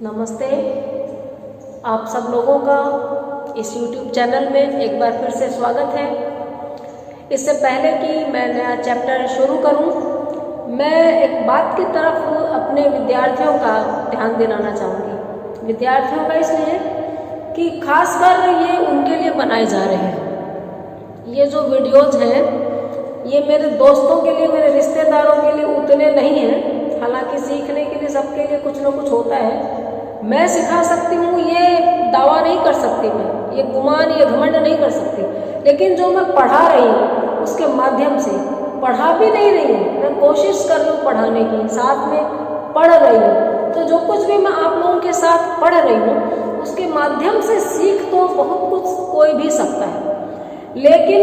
नमस्ते। आप सब लोगों का इस YouTube चैनल में एक बार फिर से स्वागत है। इससे पहले कि मैं नया चैप्टर शुरू करूं, मैं एक बात की तरफ अपने विद्यार्थियों का ध्यान दिलाना चाहूँगी। विद्यार्थियों का इसलिए कि खासकर ये उनके लिए बनाए जा रहे हैं। ये जो वीडियोज़ हैं ये मेरे दोस्तों के लिए, मेरे रिश्तेदारों के लिए उतने नहीं हैं। हालांकि सीखने के लिए सबके लिए कुछ ना कुछ होता है। मैं सिखा सकती हूँ ये दावा नहीं कर सकती, मैं ये गुमान, ये घमंड नहीं कर सकती। लेकिन जो मैं पढ़ा रही हूँ उसके माध्यम से, पढ़ा भी नहीं रही हूँ, मैं कोशिश कर रही हूँ पढ़ाने की, साथ में पढ़ रही हूँ। तो जो कुछ भी मैं आप लोगों के साथ पढ़ रही हूँ उसके माध्यम से सीख तो बहुत कुछ कोई भी सकता है। लेकिन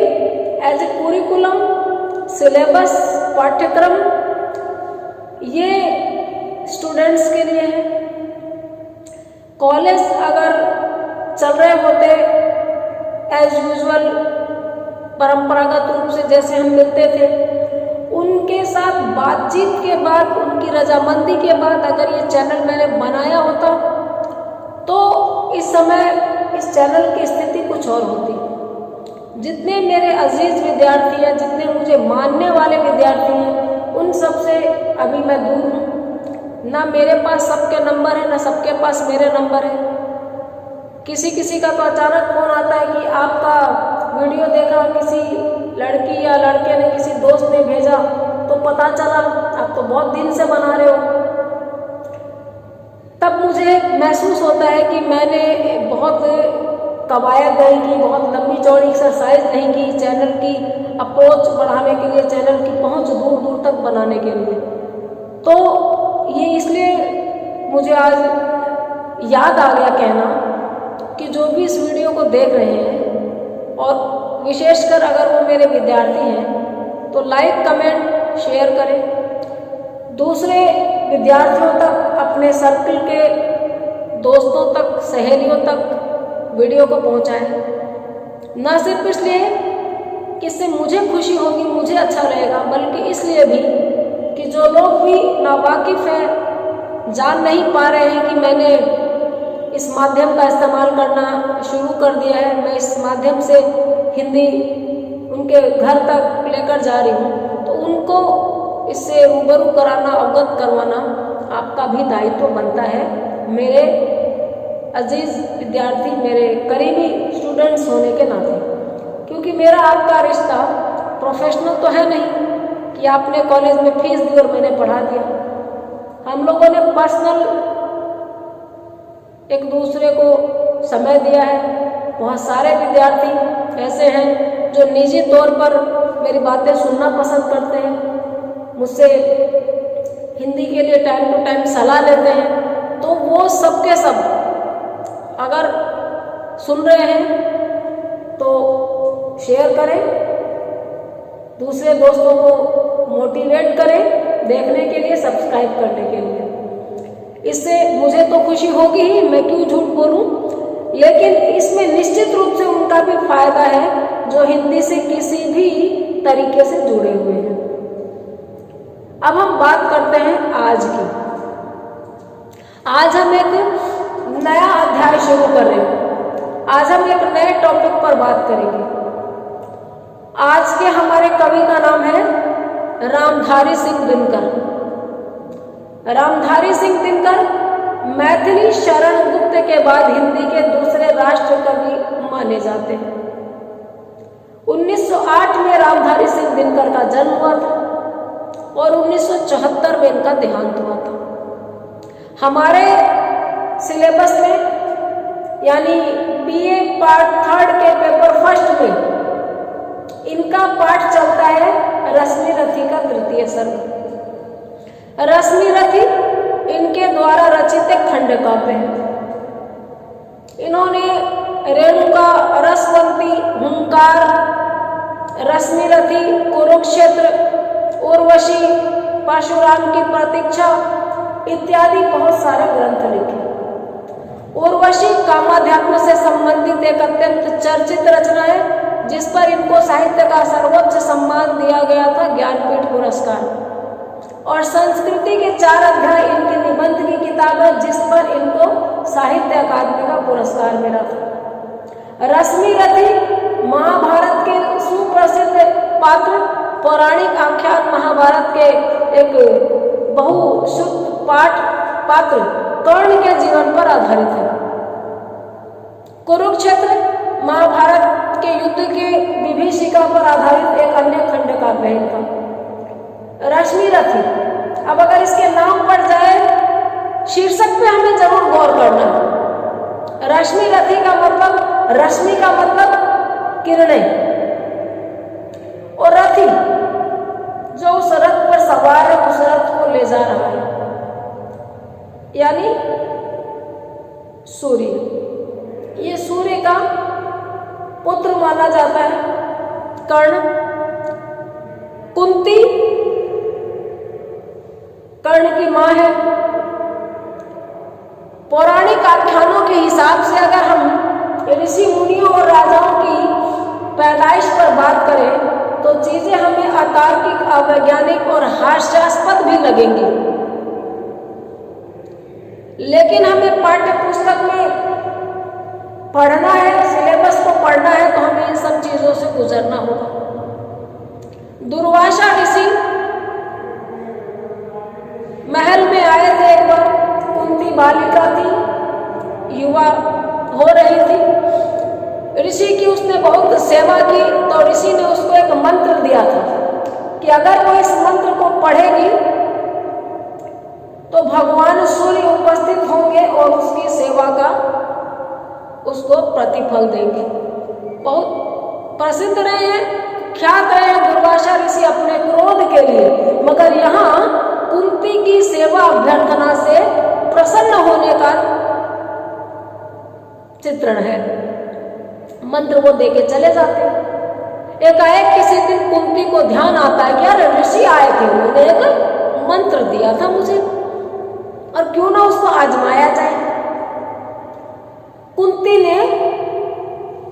एज ए कुरिकुलम, सिलेबस, पाठ्यक्रम ये स्टूडेंट्स के लिए है। कॉलेज अगर चल रहे होते एज यूजुअल, परंपरागत रूप से जैसे हम मिलते थे, उनके साथ बातचीत के बाद, उनकी रजामंदी के बाद अगर ये चैनल मैंने बनाया होता तो इस समय इस चैनल की स्थिति कुछ और होती। जितने मेरे अजीज विद्यार्थी हैं, जितने मुझे मानने वाले विद्यार्थी हैं, उन सब से अभी मैं दूर हूँ। ना मेरे पास सबके नंबर है, ना सबके पास मेरे नंबर है। किसी किसी का तो अचानक फोन आता है कि आपका वीडियो देखा, किसी लड़की या लड़के ने, किसी दोस्त ने भेजा तो पता चला आप तो बहुत दिन से बना रहे हो। तब मुझे महसूस होता है कि मैंने बहुत कवायद नहीं की, बहुत लंबी चौड़ी एक्सरसाइज नहीं की चैनल की अप्रोच बढ़ाने के लिए, चैनल की पहुंच दूर दूर तक बनाने के लिए। तो ये इसलिए मुझे आज याद आ गया कहना कि जो भी इस वीडियो को देख रहे हैं, और विशेषकर अगर वो मेरे विद्यार्थी हैं, तो लाइक, कमेंट, शेयर करें। दूसरे विद्यार्थियों तक, अपने सर्कल के दोस्तों तक, सहेलियों तक वीडियो को पहुंचाएं। न सिर्फ इसलिए कि इससे मुझे खुशी होगी, मुझे अच्छा रहेगा, बल्कि इसलिए भी कि जो लोग भी नावाकिफ हैं, जान नहीं पा रहे हैं कि मैंने इस माध्यम का इस्तेमाल करना शुरू कर दिया है, मैं इस माध्यम से हिंदी उनके घर तक लेकर जा रही हूँ, तो उनको इससे रूबरू कराना, अवगत करवाना आपका भी दायित्व बनता है। मेरे अजीज विद्यार्थी, मेरे करीबी स्टूडेंट्स होने के नाते, क्योंकि मेरा आपका रिश्ता प्रोफेशनल तो है नहीं कि आपने कॉलेज में फीस दी और मैंने पढ़ा दिया। हम लोगों ने पर्सनल एक दूसरे को समय दिया है। बहुत सारे विद्यार्थी ऐसे हैं जो निजी तौर पर मेरी बातें सुनना पसंद करते हैं, मुझसे हिंदी के लिए टाइम टू टाइम सलाह लेते हैं। तो वो सब के सब अगर सुन रहे हैं तो शेयर करें, दूसरे दोस्तों को मोटिवेट करें देखने के लिए, सब्सक्राइब करने के लिए। इससे मुझे तो खुशी होगी ही, मैं क्यों झूठ बोलूं, लेकिन इसमें निश्चित रूप से उनका भी फायदा है जो हिंदी से किसी भी तरीके से जुड़े हुए हैं। अब हम बात करते हैं आज की। आज हम एक नया अध्याय शुरू कर रहे हैं। आज हम एक नए टॉपिक पर बात करेंगे। आज के हमारे कवि का नाम है रामधारी सिंह दिनकर। रामधारी सिंह दिनकर मैथिली शरण गुप्त के बाद हिंदी के दूसरे राष्ट्र कवि माने जाते हैं। 1908 में रामधारी सिंह दिनकर का जन्म हुआ था और 1974 में इनका देहांत हुआ था। हमारे सिलेबस में यानी BA पार्ट 3 के पेपर फर्स्ट में इनका पाठ चलता है रश्मि रथी का तृतीय सर्ग। रश्मि रथी इनके द्वारा रचित एक खंड काव्य है। इन्होंने रेणुका, रसवंती, हुंकार, रश्मि रथी, कुरुक्षेत्र, उर्वशी, परशुराम की प्रतीक्षा इत्यादि बहुत सारे ग्रंथ लिखे। उर्वशी कामाध्यात्म से संबंधित एक अत्यंत चर्चित रचना है, जिस पर इनको साहित्य का सर्वोच्च सम्मान दिया गया था, ज्ञानपीठ पुरस्कार। और संस्कृति के 4 अध्याय इनके निबंध की किताब है जिस पर इनको साहित्य अकादमी का पुरस्कार मिला था। रश्मिरथी महाभारत के सुप्रसिद्ध पात्र, पौराणिक आख्यान महाभारत के एक बहुश्रुत पात्र कर्ण के जीवन पर आधारित है। कुरुक्षेत्र महाभारत के युद्ध के विभीषिका पर आधारित एक अन्य खंड काव्य है इनका। रश्मिरथी, अब अगर इसके नाम पढ़ जाए, शीर्षक पे हमें जरूर गौर करना है। रश्मिरथी का मतलब, रश्मि का मतलब किरणें, और रथी जो उस रथ पर सवार है, उस रथ को ले जा रहा है, यानी सूर्य। ये सूर्य का पुत्र माना जाता है कर्ण। कुंती कर्ण की मां है। पौराणिक आख्यानों के हिसाब से अगर हम ऋषि मुनियों और राजाओं की पैदाइश पर बात करें तो चीजें हमें अतार्किक, अवैज्ञानिक और हास्यास्पद भी लगेंगी, लेकिन हमें पाठ्य पुस्तक में पढ़ना है, सिलेबस को पढ़ना है, तो हमें इन सब चीजों से गुजरना होगा। दुर्वासा ऋषि महल में आए थे एक बार। कुंती बालिका थी, युवा हो रही थी। ऋषि की उसने बहुत सेवा की, तो ऋषि ने उसको एक मंत्र दिया था कि अगर वो इस मंत्र को पढ़ेगी तो भगवान सूर्य उपस्थित होंगे और उसकी सेवा का उसको प्रतिफल देंगे। बहुत प्रसिद्ध रहे हैं, ख्यात रहे हैं दुर्वासा ऋषि अपने क्रोध के लिए, मगर यहाँ कुंती की सेवा अभ्यर्थना से प्रसन्न होने का चित्रण है। मंत्र वो देके चले जाते हैं। एकाएक किसी दिन कुंती को ध्यान आता है कि यार ऋषि आए थे, उन्होंने एक मंत्र दिया था मुझे, और क्यों ना उसको आजमाया जाए। कुंती ने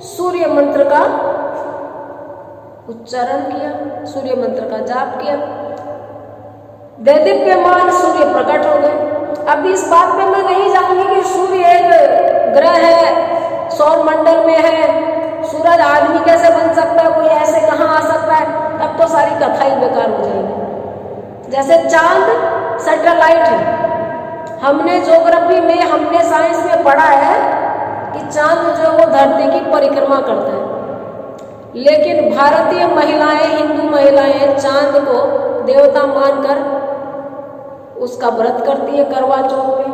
सूर्य मंत्र का उच्चारण किया, सूर्य मंत्र का जाप किया, दैदीप्यमान सूर्य प्रकट हो गए। अब इस बात पे मैं नहीं जाऊंगी कि सूर्य एक ग्रह है, सौर मंडल में है, सूरज आदमी कैसे बन सकता है, कोई ऐसे कहाँ आ सकता है, तब तो सारी कथा ही बेकार हो जाएगी। जैसे चांद सैटेलाइट है, हमने ज्योग्राफी में, हमने साइंस में पढ़ा है कि चांद जो वो धरती की परिक्रमा करता है, लेकिन भारतीय महिलाएं, हिंदू महिलाएं चांद को देवता मानकर उसका व्रत करती है करवा चौथ पे,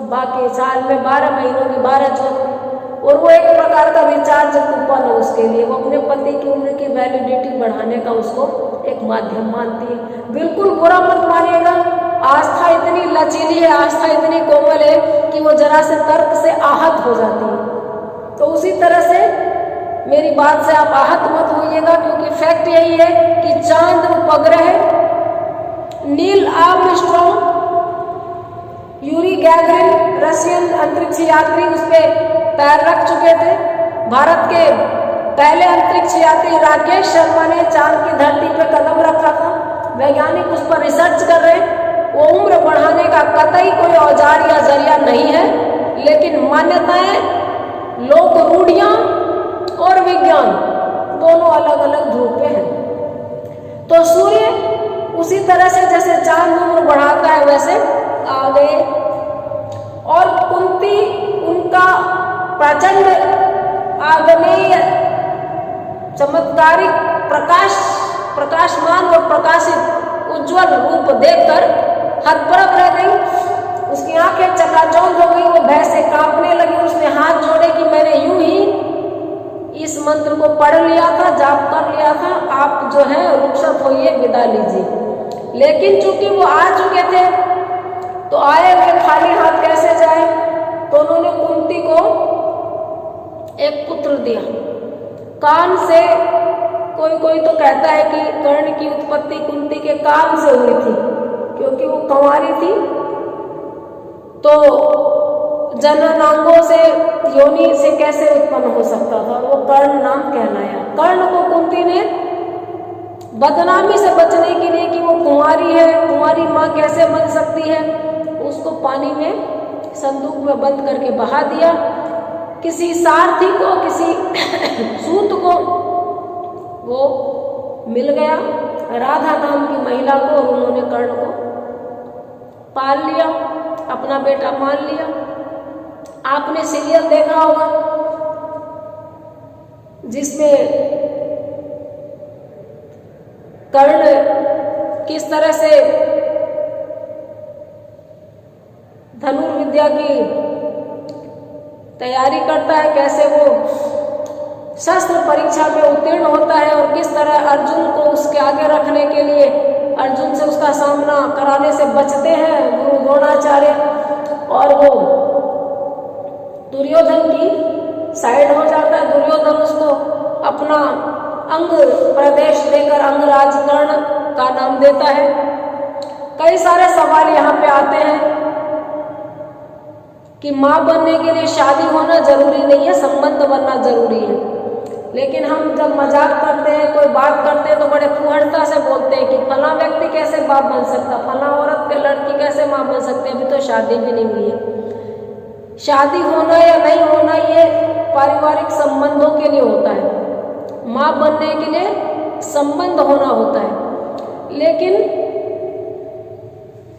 बाकी साल में 12 महीनों की 12 चौथ, और वो एक प्रकार का रिचार्ज कूपन है उसके लिए। वो अपने पति की उम्र की वैलिडिटी बढ़ाने का उसको एक माध्यम मानती है। बिल्कुल बुरा मत मानिएगा, आस्था इतनी लचीली है, आस्था इतनी कोमल है कि वो जरा से तर्क से आहत हो जाती है। तो उसी तरह से मेरी बात से आप आहत मत होइएगा, क्योंकि फैक्ट यही है कि चांद उपग्रह, Neil Armstrong, Yuri Gagarin Russian अंतरिक्ष यात्री उस पर पैर रख चुके थे। भारत के पहले अंतरिक्ष यात्री राकेश शर्मा ने चांद की धरती पर कदम रखा था। वैज्ञानिक उस पर रिसर्च कर रहे हैं। वो उम्र बढ़ाने का कतई कोई औजार या जरिया नहीं है, लेकिन मान्यताएं, लोक रूढ़ियां और विज्ञान दोनों अलग अलग ध्रुव पे हैं। तो सूर्य उसी तरह से जैसे चांद उम्र बढ़ाता है वैसे आ गए, और कुंती उनका प्रचंड आग्नेय चमत्कारिक प्रकाशमान और प्रकाशित उज्जवल रूप देखकर हतप्रभ रह गई। उसकी आंखें चकाचौंध हो गई, वो भय से कांपने लगी। उसने हाथ जोड़े कि मैंने यूं ही इस मंत्र को पढ़ लिया था, जाप कर लिया था, आप जो है रुखसत होइए, विदा लीजिए। लेकिन चूंकि वो आ चुके थे तो आए हुए खाली हाथ कैसे जाए, तो उन्होंने कुंती को एक पुत्र दिया। कान से, कोई तो कहता है कि कर्ण की उत्पत्ति कुंती के कान से हुई थी, क्योंकि वो कंवारी थी, तो जननांगों से, योनि से कैसे उत्पन्न हो सकता था, वो कर्ण नाम कहलाया। कर्ण को कुंती ने बदनामी से बचने के लिए कि वो कुंवारी है, कुंवारी माँ कैसे बन सकती है, उसको पानी में संदूक में बंद करके बहा दिया। किसी सारथी को, किसी सूत को वो मिल गया, राधा नाम की महिला को, और उन्होंने कर्ण को पाल लिया, अपना बेटा मान लिया। आपने सीरियल देखा होगा जिसमें कर्ण किस तरह से धनुर्विद्या की तैयारी करता है, कैसे वो शस्त्र परीक्षा में उत्तीर्ण होता है, और किस तरह अर्जुन को उसके आगे रखने के लिए अर्जुन से उसका सामना कराने से बचते हैं गुरु द्रोणाचार्य, और वो दुर्योधन की साइड हो जाता है। दुर्योधन उसको अपना अंग प्रदेश देकर अंगराज कर्ण का नाम देता है। कई सारे सवाल यहाँ पे आते हैं कि माँ बनने के लिए शादी होना जरूरी नहीं है, संबंध बनना जरूरी है। लेकिन हम जब मजाक करते हैं, कोई बात करते हैं, तो बड़े फुहड़ता से बोलते हैं कि फला व्यक्ति कैसे बाप बन सकता, फला औरत के लड़की कैसे माँ बन सकते, अभी तो शादी भी नहीं हुई है। शादी होना या नहीं होना ये पारिवारिक संबंधों के लिए होता है, माँ बनने के लिए संबंध होना होता है। लेकिन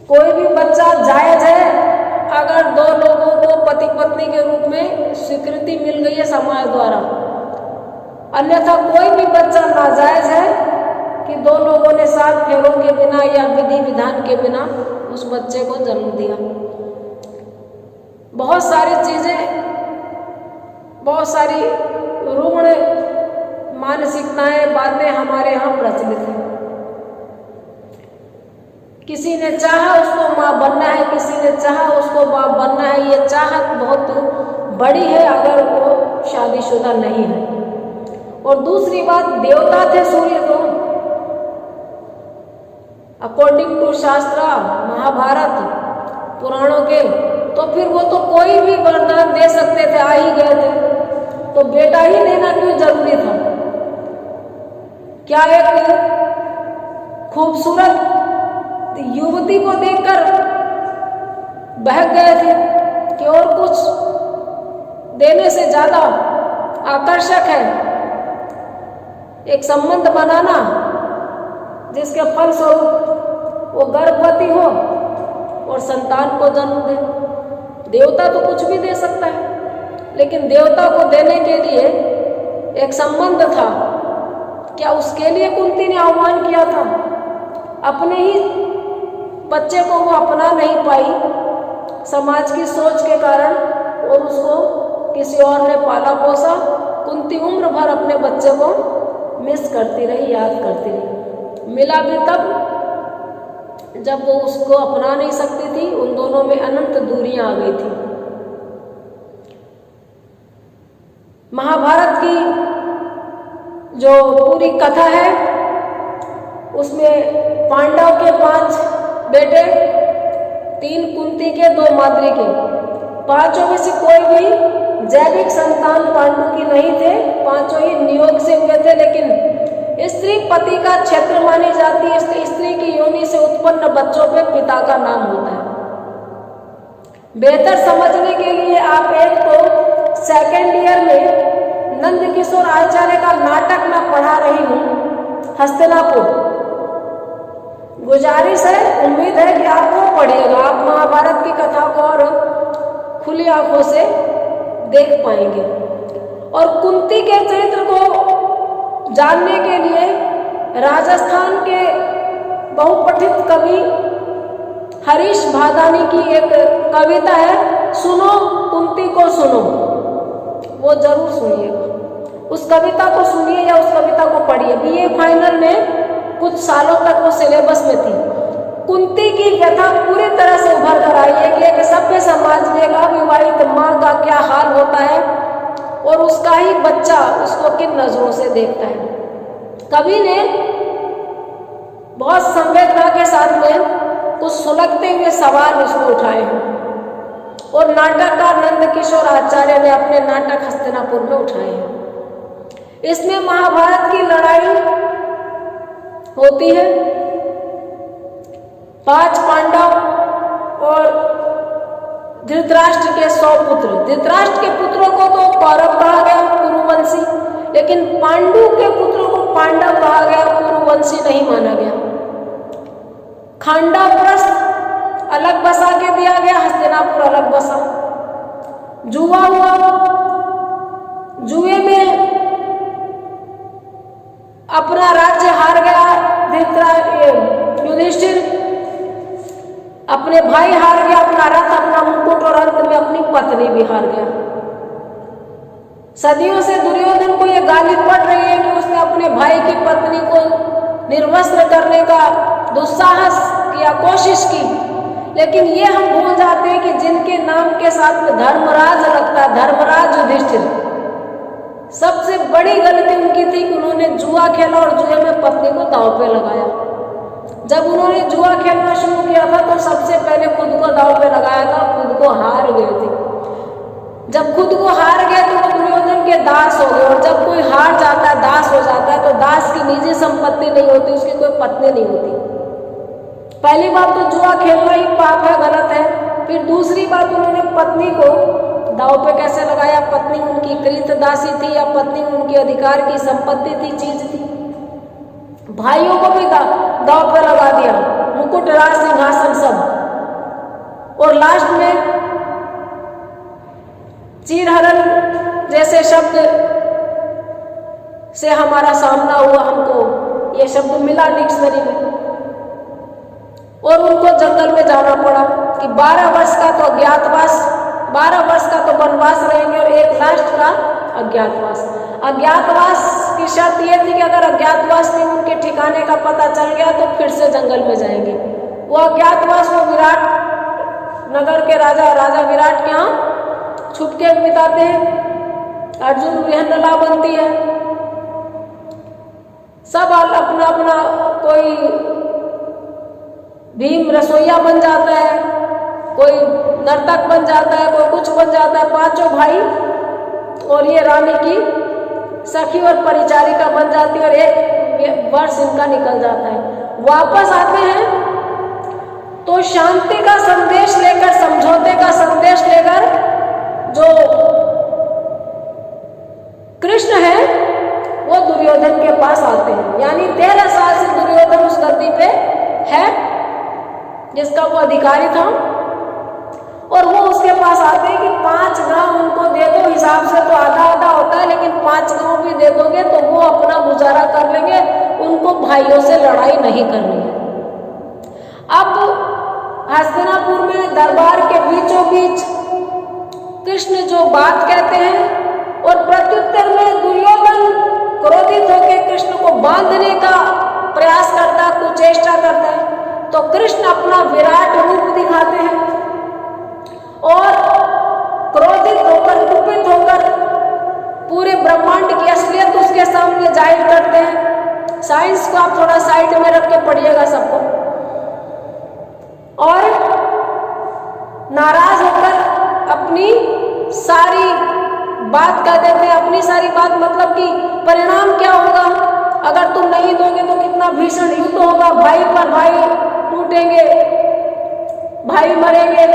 कोई भी बच्चा जायज है अगर दो लोगों को पति पत्नी के रूप में स्वीकृति मिल गई है समाज द्वारा, अन्यथा कोई भी बच्चा नाजायज है कि दो लोगों ने 7 फेरों के बिना या विधि विधान के बिना उस बच्चे को जन्म दिया। बहुत सारी चीजें, बहुत सारी रुग्ण मानसिकताएं, बातें हमारे यहाँ प्रचलित हैं। किसी ने चाहा उसको माँ बनना है, किसी ने चाहा उसको बाप बनना है। ये चाहत बहुत बड़ी है अगर वो शादीशुदा नहीं है। और दूसरी बात, देवता थे सूर्य तो अकॉर्डिंग टू शास्त्र, महाभारत पुराणों के, तो फिर वो तो कोई भी वरदान दे सकते थे, आ ही गए थे, तो बेटा ही देना क्यों जरूरी था? क्या एक खूबसूरत युवती को देखकर बहक गए थे कि और कुछ देने से ज्यादा आकर्षक है एक संबंध बनाना जिसके फलस्वरूप वो गर्भवती हो और संतान को जन्म दे। देवता तो कुछ भी दे सकता है, लेकिन देवता को देने के लिए एक संबंध था। क्या उसके लिए कुंती ने आह्वान किया था? अपने ही बच्चे को वो अपना नहीं पाई समाज की सोच के कारण, और उसको किसी और ने पाला पोसा। कुंती उम्र भर अपने बच्चे को मिस करती रही, याद करती रही। मिला भी तब जब वो उसको अपना नहीं सकती थी, उन दोनों में अनंत दूरियां आ गई थी। महाभारत की जो पूरी कथा है उसमें पांडव के 5 बेटे, 3 कुंती के, 2 माद्री के, 5 में से कोई भी जैविक संतान पांडु की नहीं थे, 5 ही नियोग से हुए थे। लेकिन स्त्री पति का क्षेत्र मानी जाती है, इसलिए स्त्री की योनि से उत्पन्न बच्चों पे पिता का नाम होता है। बेहतर समझने के लिए आप एक तो सेकेंड ईयर में नंद किशोर आचार्य का नाटक मैं पढ़ा रही हूँ, हस्तिनापुर। गुजारिश है, उम्मीद है कि आप वो पढ़िएगा, आप महाभारत की कथा को और खुली आंखों से देख पाएंगे। और कुंती के चरित्र को जानने के लिए राजस्थान के बहुपठित कवि हरीश भादानी की एक कविता है, सुनो कुंती को सुनो, वो जरूर सुनिएगा। उस कविता को सुनिए या उस कविता को पढ़िए। बीए फाइनल में कुछ सालों तक वो सिलेबस में थी। कुंती की व्यथा पूरी तरह से उभर कर आई है कि एक सभ्य समाज में एक अविवाहित माँ का क्या हाल होता है और उसका ही बच्चा उसको किन नजरों से देखता है। कवि ने बहुत संवेदना के साथ में कुछ सुलगते हुए सवाल उसमें उठाए हैं और नाटककार नंद किशोर आचार्य ने अपने नाटक हस्तिनापुर में उठाए हैं। इसमें महाभारत की लड़ाई होती है। 5 पांडव और धृतराष्ट्र के 100 पुत्र। धृतराष्ट्र के पुत्रों को तो कौरव कहा गया, कुरुवंशी, लेकिन पांडु के पुत्रों को पांडव कहा गया, कुरुवंशी नहीं माना गया। खांडाप्रस्थ अलग बसा के दिया गया, हस्तिनापुर अलग बसा। जुआ हुआ, जुए में अपना राज्य हार गया युधिष्ठिर, अपने भाई हार गया, अपना रथ, अपना मुकुट, और अंत में अपनी पत्नी भी हार गया। सदियों से दुर्योधन को यह गाली पड़ रही है कि उसने अपने भाई की पत्नी को निर्वस्त्र करने का दुस्साहस किया, कोशिश की, लेकिन ये हम भूल जाते हैं कि जिनके नाम के साथ में धर्मराज लगता है, धर्मराज युधिष्ठिर, सबसे बड़ी गलती उनकी थी कि उन्होंने जुआ खेला और जुए में पत्नी को दांव पे लगाया। जब उन्होंने जुआ खेलना शुरू किया था तो सबसे पहले खुद को दांव पे लगाया था, खुद को हार गए थे। जब खुद को हार गए तो वो दुर्योधन के दास हो गए, और जब कोई हार जाता है, दास हो जाता है, तो दास की निजी संपत्ति नहीं होती, उसकी कोई पत्नी नहीं होती। पहली बात तो जुआ खेलना ही पाप है, गलत है। फिर दूसरी बात, उन्होंने पत्नी को दांव पे कैसे लगाया? पत्नी उनकी कृत दासी थी या पत्नी उनकी अधिकार की संपत्ति थी, चीज थी। भाइयों को भी दांव पे लगा दिया, मुकुट, राज, सिंहासन सब, और लास्ट में चीरहरण जैसे शब्द से हमारा सामना हुआ, हमको ये शब्द मिला डिक्शनरी में, और उनको जंगल में जाना पड़ा कि 12 वर्ष का तो अज्ञातवास, 12 वर्ष का तो वनवास रहेंगे और 1 लास्ट का अज्ञातवास। अज्ञातवास की शर्त यह थी कि अगर अज्ञातवास में उनके ठिकाने का पता चल गया तो फिर से जंगल में जाएंगे। वो अज्ञातवास वो विराट नगर के राजा विराट के यहाँ छुपके बिताते हैं। अर्जुन विहंगला बनती है, सब अपना अपना, कोई भीम रसोईया बन जाता है, कोई नर्तक बन जाता है, कोई कुछ बन जाता है, 5 भाई, और ये रानी की सखी और परिचारिका बन जाती है, और 1 वर्ष इनका निकल जाता है। वापस आते हैं तो शांति का संदेश लेकर, समझौते का संदेश लेकर जो कृष्ण है वो दुर्योधन के पास आते हैं। यानी 13 साल से दुर्योधन उस गद्दी पे है जिसका वो अधिकारी था, और वो उसके पास आते हैं कि 5 गांव उनको दे दो, हिसाब से तो आधा आधा होता है, लेकिन 5 गांव भी दे दोगे तो वो अपना गुजारा कर लेंगे, उनको भाइयों से लड़ाई नहीं करनी है। अब हस्तिनापुर में दरबार के बीचों बीच कृष्ण जो बात कहते हैं, और प्रत्युत्तर में दुर्योधन क्रोधित होकर कृष्ण को बांधने का प्रयास करता है, कुचेष्टा करता है, तो कृष्ण अपना विराट रूप दिखाते हैं और क्रोधित होकर, कुपित होकर पूरे ब्रह्मांड की असलियत उसके सामने जाहिर करते हैं। साइंस को आप थोड़ा साइड में रख के पढ़िएगा सबको, और नाराज होकर अपनी सारी बात कह देते हैं। अपनी सारी बात मतलब कि परिणाम क्या होगा, अगर तुम नहीं दोगे तो कितना भीषण युद्ध होगा, भाई पर भाई टूटेंगे, भाई मरेंगे,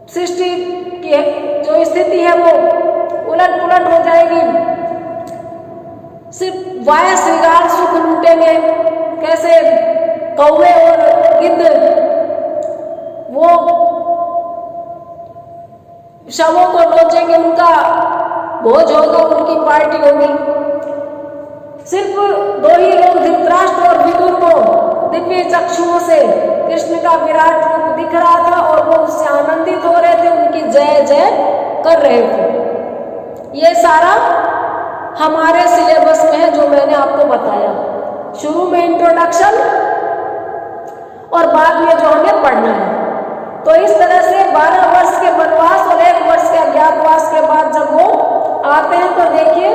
सृष्टि की जो स्थिति है वो उलट पुलट हो जाएगी, सिर्फ वाया श्रृंगार सुख लूटेंगे, कैसे कौवे और गिद्ध वो शवों को नोचेंगे, उनका भोज होगा, उनकी पार्टी होगी। सिर्फ 2 ही लोग, धृतराष्ट्र और विदुर को दिव्य चक्षुओं से कृष्ण का विराट रूप दिख रहा था और वो उससे आनंदित हो रहे थे, उनकी जय जय कर रहे थे। ये सारा हमारे सिलेबस में है जो मैंने आपको बताया, शुरू में इंट्रोडक्शन और बाद में जो हमें पढ़ना है। तो इस तरह से 12 वर्ष के वनवास और 1 वर्ष के अज्ञातवास के बाद जब वो आते हैं तो देखिए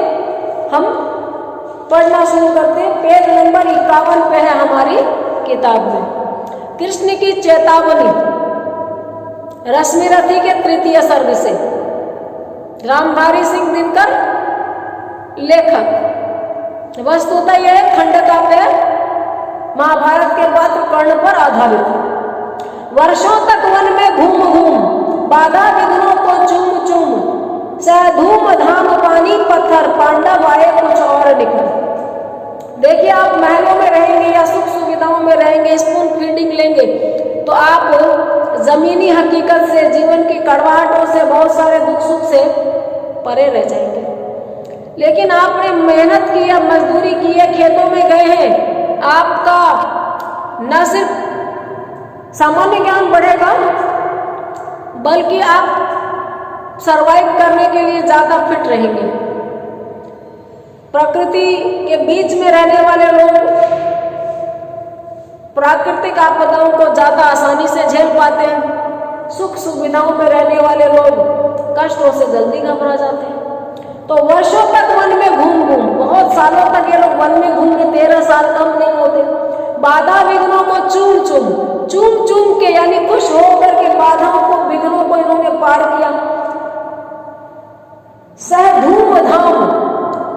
हम पढ़ना शुरू करते हैं। पेज नंबर 51 पे है हमारी किताब में। कृष्ण की चेतावनी, रश्मिरथी के 3य सर्ग से, रामधारी सिंह दिनकर लेखक। वस्तुतः यह खंड काव्य महाभारत के पात्र कर्ण पर आधारित है। वर्षों तक वन में घूम घूम, बाधा विघ्नों को चूम चूम, सह धूम धाम पानी पत्थर, पांडव आए कुछ और निकल। देखिए, आप महलों में रहेंगे या सुख सुविधाओं में रहेंगे, स्पून फीडिंग लेंगे, तो आप जमीनी हकीकत से, जीवन की कड़वाहटों से, बहुत सारे दुख सुख से परे रह जाएंगे। लेकिन आपने मेहनत की है, मजदूरी की है, खेतों में गए हैं, आपका न सिर्फ सामान्य ज्ञान बढ़ेगा, बल्कि आप सरवाइव करने के लिए ज्यादा फिट रहेंगे। प्रकृति के बीच में रहने वाले लोग प्राकृतिक आपदाओं को ज्यादा आसानी से झेल पाते हैं। सुख सुविधाओं में रहने वाले लोग कष्टों से जल्दी घबरा जाते हैं। तो वर्षों तक वन में घूम घूम, बहुत सालों तक ये लोग वन में घूमे, 13 साल कम नहीं होते। बाधा विघ्नों को चूम चूम, चूम चूम के यानी खुश होकर के बाधाओं को, विघ्नों को इन्होंने पार किया। सह धूम धाम,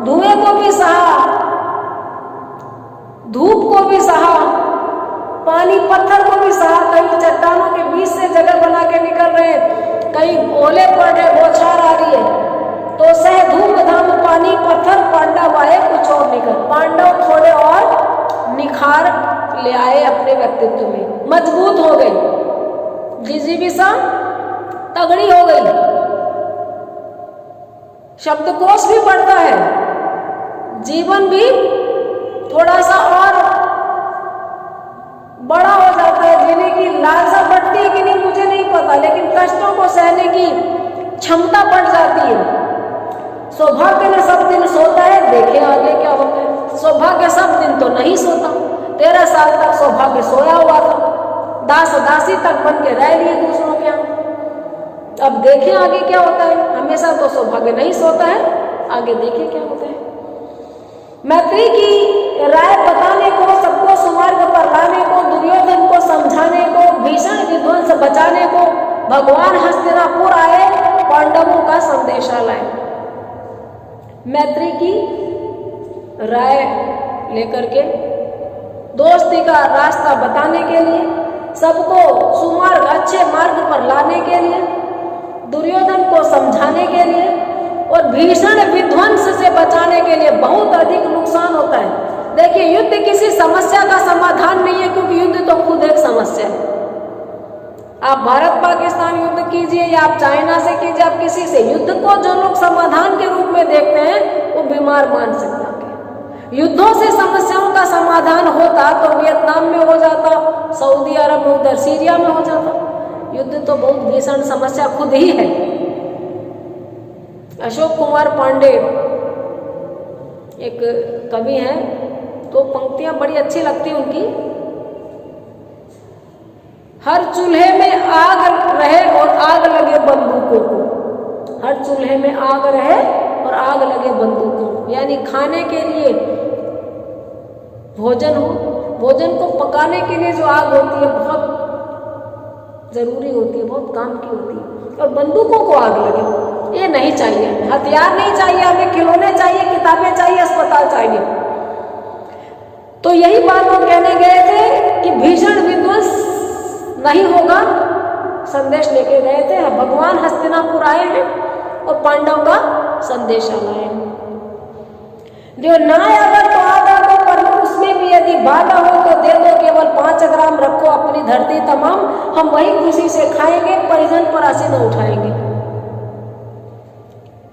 धुएं को भी सहा, धूप को भी सहा, पानी पत्थर को भी सहा। कहीं चट्टानों के बीच से जगह बना के निकल रहे, कहीं ओले पड़ रहे, बौछार आ रही है, तो सह धूम धाम पानी पत्थर, पांडव आए कुछ और निकल। पांडव थोड़े और निखार ले आए अपने व्यक्तित्व में, मजबूत हो गई, जिजीविषा तगड़ी हो गई, शब्दकोश भी बढ़ता है, जीवन भी थोड़ा सा और बड़ा हो जाता है। जीने की लालसा बढ़ती है कि नहीं मुझे नहीं पता, लेकिन कष्टों को सहने की क्षमता बढ़ जाती है। सौभाग्य ने सब दिन सोता है, देखे आगे क्या होता है। सौभाग्य सब दिन तो नहीं सोता, 13 साल तक सौभाग्य सोया हुआ था, दास दासी तक बन के रह लिए दूसरों के यहाँ। अब देखें आगे क्या होता है। हमेशा तो सौभाग्य नहीं सोता है, आगे देखिए क्या होता है। मैत्री की राय बताने को, सबको सुमार्ग पर लाने को, दुर्योधन को समझाने को, भीषण विध्वंस बचाने को भगवान हस्तिनापुर आए, पांडवों का संदेशा लाए। मैत्री की राय लेकर के, दोस्ती का रास्ता बताने के लिए, सबको सुमार्ग, अच्छे मार्ग पर लाने के लिए, दुर्योधन को समझाने के लिए और भीषण विध्वंस से बचाने के लिए। बहुत अधिक नुकसान होता है। देखिए, युद्ध किसी समस्या का समाधान नहीं है, क्योंकि युद्ध तो खुद एक समस्या है। आप भारत पाकिस्तान युद्ध कीजिए या आप चाइना से कीजिए, आप किसी से, युद्ध को जो लोग समाधान के रूप में देखते हैं वो बीमार मानसिकता के। युद्धों से समस्याओं का समाधान होता तो वियतनाम में हो जाता, सऊदी अरब में, उधर सीरिया में हो जाता। युद्ध तो बहुत भीषण समस्या खुद ही है। अशोक कुमार पांडे एक कवि हैं, तो पंक्तियां बड़ी अच्छी लगती उनकी। हर चूल्हे में आग रहे और आग लगे बंदूकों को, हर चूल्हे में आग रहे और आग लगे बंदूकों को, यानी खाने के लिए भोजन हो, भोजन को पकाने के लिए जो आग होती है बहुत जरूरी होती है, बहुत काम की होती है, और बंदूकों को आग लगे, ये नहीं चाहिए। हथियार नहीं चाहिए हमें, खिलौने चाहिए, किताबें चाहिए, अस्पताल चाहिए। तो यही बात वो कहने गए थे कि भीषण विध्वंस नहीं होगा, संदेश लेके गए थे। भगवान हस्तिनापुर आए हैं और पांडव का संदेश लाए हैं। जो न्याय अगर तो आधा दो, पर उसमें भी यदि बाधा हो तो दे दो, केवल 5 ग्राम रखो अपनी धरती तमाम, हम वही खुशी से खाएंगे, परिजन पर आसी न उठाएंगे।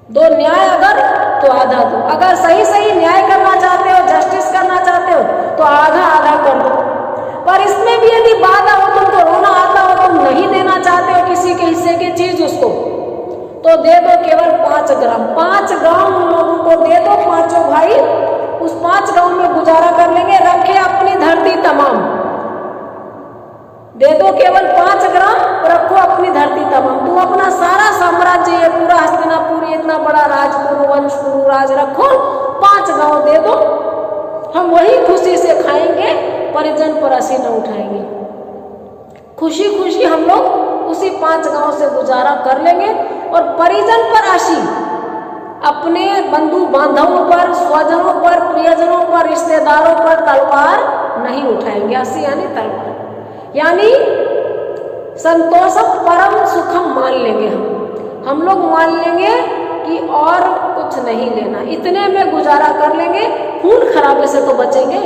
दो न्याय अगर तो आधा दो, अगर सही सही न्याय करना चाहते हो, जस्टिस करना चाहते हो तो आधा आधा कर दो। पर इसमें भी यदि बाधा हो, तुमको रोना आता हो, तुम नहीं देना चाहते हो किसी के हिस्से की चीज उसको, तो दे दो केवल 5 ग्राम। 5 गांव उन लोगों को दे दो, पांचों भाई उस 5 गांव में गुजारा कर लेंगे, रखे अपनी धरती तमाम। दे दो केवल 5 ग्राम, रखो अपनी धरती तमाम। तुम अपना सारा साम्राज्य, ये पूरा हस्तिनापुर, इतना बड़ा राजपुर वंश राज रखो, 5 गांव दे दो, हम वही खुशी से खाएंगे, परिजन पर आसी न उठाएंगे। खुशी खुशी हम लोग उसी 5 गांव से गुजारा कर लेंगे और परिजन पर आसी, अपने बंधु बांधवों पर, स्वजनों पर, प्रियजनों पर, रिश्तेदारों पर तलवार नहीं उठाएंगे। आसी यानी तलवार, यानी संतोषम परम सुखम मान लेंगे हम लोग मान लेंगे कि और कुछ नहीं लेना, इतने में गुजारा कर लेंगे, खून खराबे से तो बचेंगे।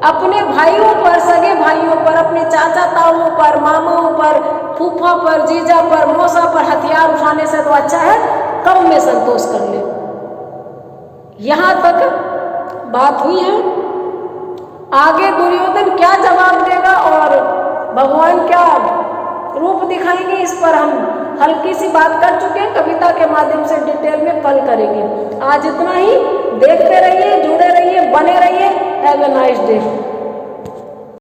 अपने भाइयों पर, सगे भाइयों पर, अपने चाचा ताऊओं पर, मामाओं पर, फूफा पर, जीजा पर, मौसा पर हथियार उठाने से तो अच्छा है कम में संतोष कर ले। यहाँ तक बात हुई है। आगे दुर्योधन क्या जवाब देगा और भगवान क्या रूप दिखाएंगे, इस पर हम हल्की सी बात कर चुके हैं, कविता के माध्यम से डिटेल में कल करेंगे। आज इतना ही, देखते रहिए, जुड़े रहिए, बने रहिए। Have a nice day.